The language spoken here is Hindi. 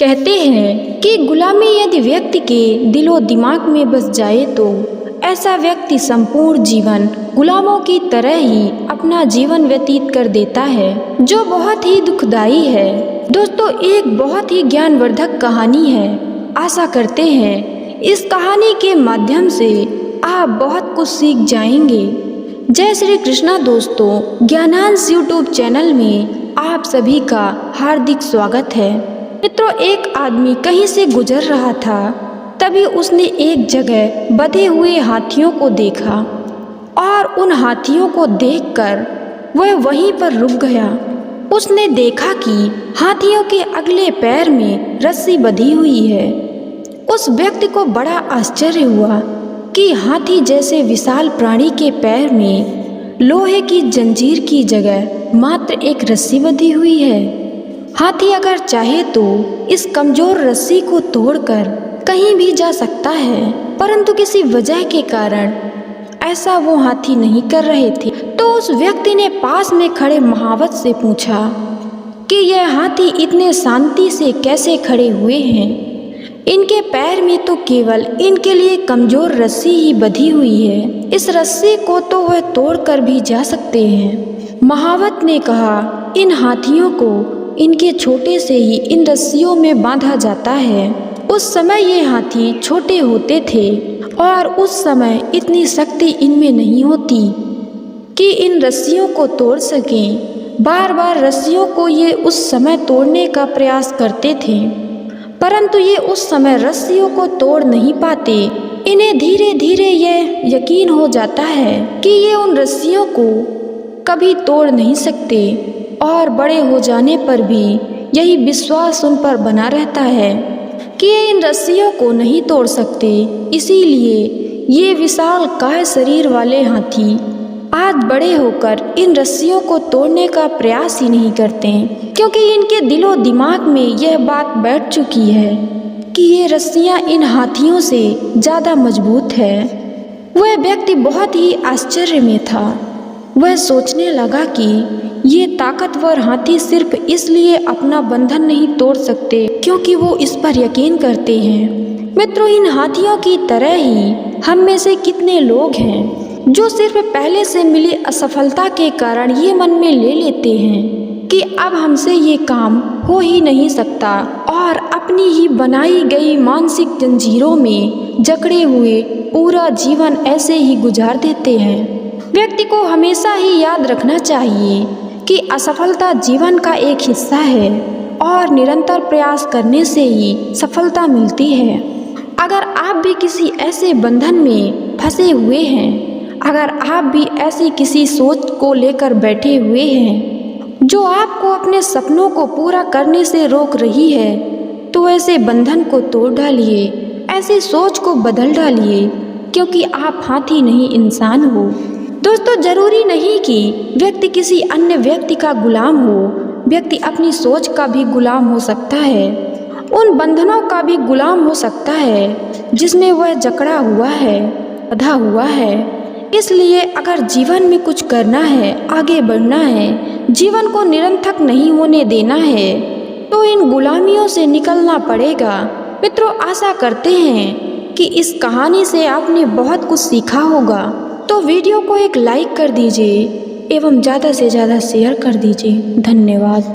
कहते हैं कि गुलामी यदि व्यक्ति के दिलो दिमाग में बस जाए तो ऐसा व्यक्ति संपूर्ण जीवन गुलामों की तरह ही अपना जीवन व्यतीत कर देता है, जो बहुत ही दुखदाई है। दोस्तों, एक बहुत ही ज्ञानवर्धक कहानी है। आशा करते हैं इस कहानी के माध्यम से आप बहुत कुछ सीख जाएंगे। जय श्री कृष्णा दोस्तों, ज्ञानांश यूट्यूब चैनल में आप सभी का हार्दिक स्वागत है। मित्रों, एक आदमी कहीं से गुजर रहा था, तभी उसने एक जगह बंधे हुए हाथियों को देखा और उन हाथियों को देखकर वह वहीं पर रुक गया। उसने देखा कि हाथियों के अगले पैर में रस्सी बंधी हुई है। उस व्यक्ति को बड़ा आश्चर्य हुआ कि हाथी जैसे विशाल प्राणी के पैर में लोहे की जंजीर की जगह मात्र एक रस्सी बंधी हुई है। हाथी अगर चाहे तो इस कमजोर रस्सी को तोड़कर कहीं भी जा सकता है, परंतु किसी वजह के कारण ऐसा वो हाथी नहीं कर रहे थे। तो उस व्यक्ति ने पास में खड़े महावत से पूछा कि यह हाथी इतने शांति से कैसे खड़े हुए हैं। इनके पैर में तो केवल इनके लिए कमजोर रस्सी ही बंधी हुई है, इस रस्सी को तो वह तोड़कर भी जा सकते हैं। महावत ने कहा, इन हाथियों को इनके छोटे से ही इन रस्सियों में बांधा जाता है। उस समय ये हाथी छोटे होते थे और उस समय इतनी शक्ति इनमें नहीं होती कि इन रस्सियों को तोड़ सकें। बार बार रस्सियों को ये उस समय तोड़ने का प्रयास करते थे, परंतु ये उस समय रस्सियों को तोड़ नहीं पाते। इन्हें धीरे धीरे यह यकीन हो जाता है कि ये उन रस्सियों को कभी तोड़ नहीं सकते और बड़े हो जाने पर भी यही विश्वास उन पर बना रहता है कि ये इन रस्सियों को नहीं तोड़ सकते। इसीलिए ये विशाल काय शरीर वाले हाथी आज बड़े होकर इन रस्सियों को तोड़ने का प्रयास ही नहीं करते, क्योंकि इनके दिलो दिमाग में यह बात बैठ चुकी है कि ये रस्सियां इन हाथियों से ज़्यादा मजबूत है। वह व्यक्ति बहुत ही आश्चर्य में था। वह सोचने लगा कि ये ताकतवर हाथी सिर्फ इसलिए अपना बंधन नहीं तोड़ सकते क्योंकि वो इस पर यकीन करते हैं। मित्रों, इन हाथियों की तरह ही हम में से कितने लोग हैं जो सिर्फ पहले से मिली असफलता के कारण ये मन में ले लेते हैं कि अब हमसे ये काम हो ही नहीं सकता और अपनी ही बनाई गई मानसिक जंजीरों में जकड़े हुए पूरा जीवन ऐसे ही गुजार देते हैं। व्यक्ति को हमेशा ही याद रखना चाहिए कि असफलता जीवन का एक हिस्सा है और निरंतर प्रयास करने से ही सफलता मिलती है। अगर आप भी किसी ऐसे बंधन में फंसे हुए हैं, अगर आप भी ऐसी किसी सोच को लेकर बैठे हुए हैं जो आपको अपने सपनों को पूरा करने से रोक रही है, तो ऐसे बंधन को तोड़ डालिए, ऐसी सोच को बदल डालिए, क्योंकि आप हाथी नहीं इंसान हो। दोस्तों, जरूरी नहीं कि व्यक्ति किसी अन्य व्यक्ति का गुलाम हो। व्यक्ति अपनी सोच का भी गुलाम हो सकता है, उन बंधनों का भी गुलाम हो सकता है जिसमें वह जकड़ा हुआ है, बंधा हुआ है। इसलिए अगर जीवन में कुछ करना है, आगे बढ़ना है, जीवन को निरर्थक नहीं होने देना है, तो इन गुलामियों से निकलना पड़ेगा। मित्रों, आशा करते हैं कि इस कहानी से आपने बहुत कुछ सीखा होगा। तो वीडियो को एक लाइक कर दीजिए एवं ज़्यादा से ज़्यादा शेयर कर दीजिए। धन्यवाद।